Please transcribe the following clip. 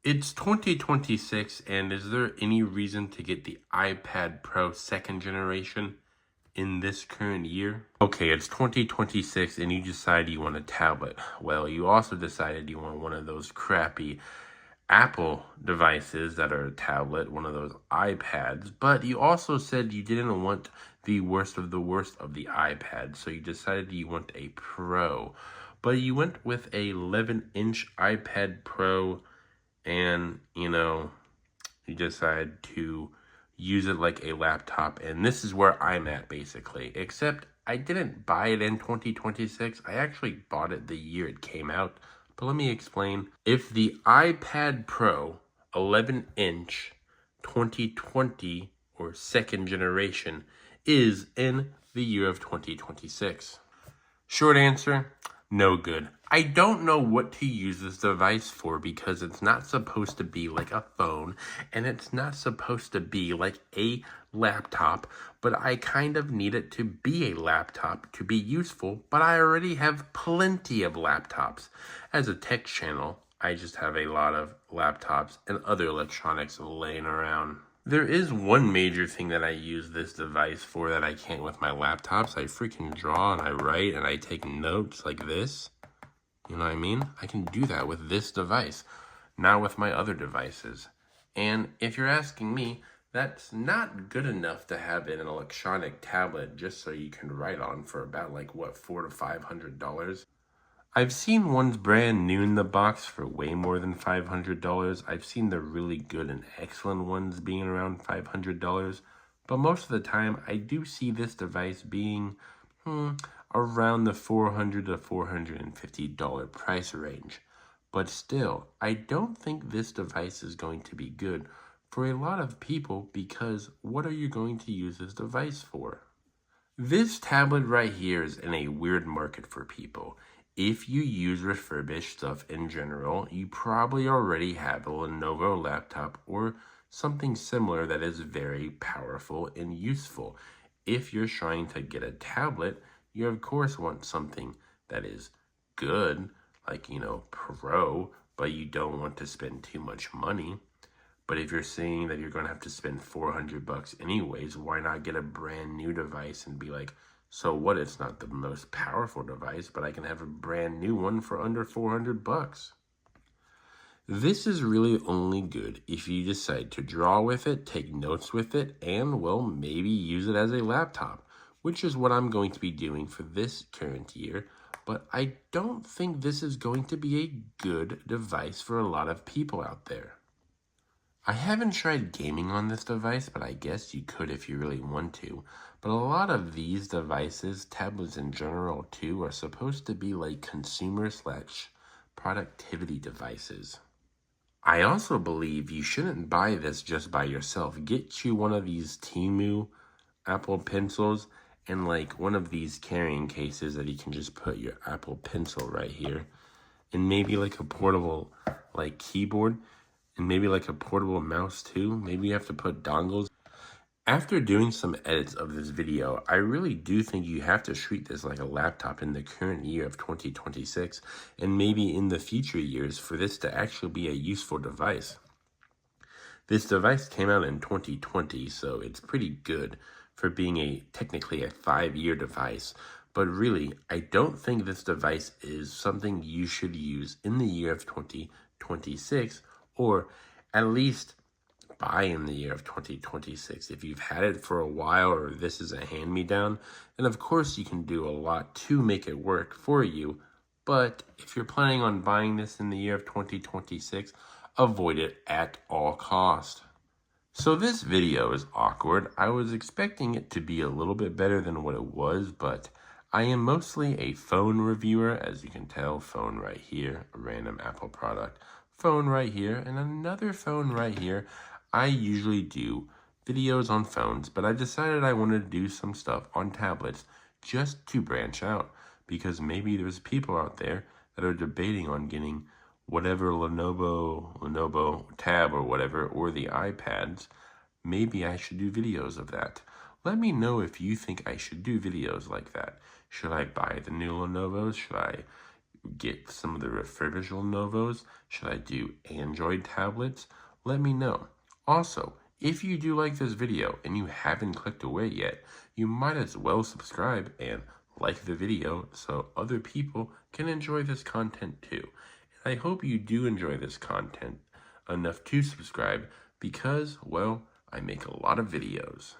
It's 2026, and is there any reason to get the iPad Pro second generation in this current year? Okay, it's 2026 and you decide you want a tablet. Well, you also decided you want one of those crappy Apple devices that are a tablet, one of those iPads, but you also said you didn't want the worst of the iPads, so you decided you want a Pro. But you went with a 11-inch iPad Pro and, you decide to use it like a laptop. And this is where I'm at, basically. Except I didn't buy it in 2026. I actually bought it the year it came out. But let me explain. If the iPad Pro 11-inch 2020 or second generation is in the year of 2026. Short answer, no good. I don't know what to use this device for because it's not supposed to be like a phone and it's not supposed to be like a laptop, but I kind of need it to be a laptop to be useful, but I already have plenty of laptops. As a tech channel, I just have a lot of laptops and other electronics laying around. There is one major thing that I use this device for that I can't with my laptops. I freaking draw and I write and I take notes like this. You know what I mean? I can do that with this device, not with my other devices. And if you're asking me, that's not good enough to have in an electronic tablet just so you can write on for about $400 to $500. I've seen ones brand new in the box for way more than $500. I've seen the really good and excellent ones being around $500. But most of the time, I do see this device being around the $400 to $450 price range. But still, I don't think this device is going to be good for a lot of people because what are you going to use this device for? This tablet right here is in a weird market for people. If you use refurbished stuff in general, you probably already have a Lenovo laptop or something similar that is very powerful and useful. If you're trying to get a tablet, you of course want something that is good, like, Pro, but you don't want to spend too much money. But if you're saying that you're going to have to spend $400 anyways, why not get a brand new device and be like, so what? It's not the most powerful device, but I can have a brand new one for under $400. This is really only good if you decide to draw with it, take notes with it, and, well, maybe use it as a laptop, which is what I'm going to be doing for this current year. But I don't think this is going to be a good device for a lot of people out there. I haven't tried gaming on this device, but I guess you could if you really want to. But a lot of these devices, tablets in general too, are supposed to be like consumer/productivity devices. I also believe you shouldn't buy this just by yourself. Get you one of these Temu Apple Pencils and one of these carrying cases that you can just put your Apple Pencil right here. And maybe a portable keyboard. And maybe a portable mouse too. Maybe you have to put dongles. After doing some edits of this video, I really do think you have to treat this like a laptop in the current year of 2026 and maybe in the future years for this to actually be a useful device. This device came out in 2020, so it's pretty good for being technically a 5-year device. But really, I don't think this device is something you should use in the year of 2026 or at least buy in the year of 2026. If you've had it for a while or this is a hand-me-down, then of course you can do a lot to make it work for you. But if you're planning on buying this in the year of 2026, avoid it at all cost. So this video is awkward. I was expecting it to be a little bit better than what it was, but I am mostly a phone reviewer, as you can tell. Phone right here, a random Apple product. Phone right here, and another phone right here. I usually do videos on phones, but I decided I wanted to do some stuff on tablets just to branch out, because maybe there's people out there that are debating on getting whatever Lenovo Tab or whatever, or the iPads. Maybe I should do videos of that. Let me know if you think I should do videos like that. Should I buy the new Lenovo's? Should I get some of the refurbished Lenovo's? Should I do Android tablets? Let me know. Also, if you do like this video and you haven't clicked away yet, you might as well subscribe and like the video so other people can enjoy this content too. And I hope you do enjoy this content enough to subscribe because, well, I make a lot of videos.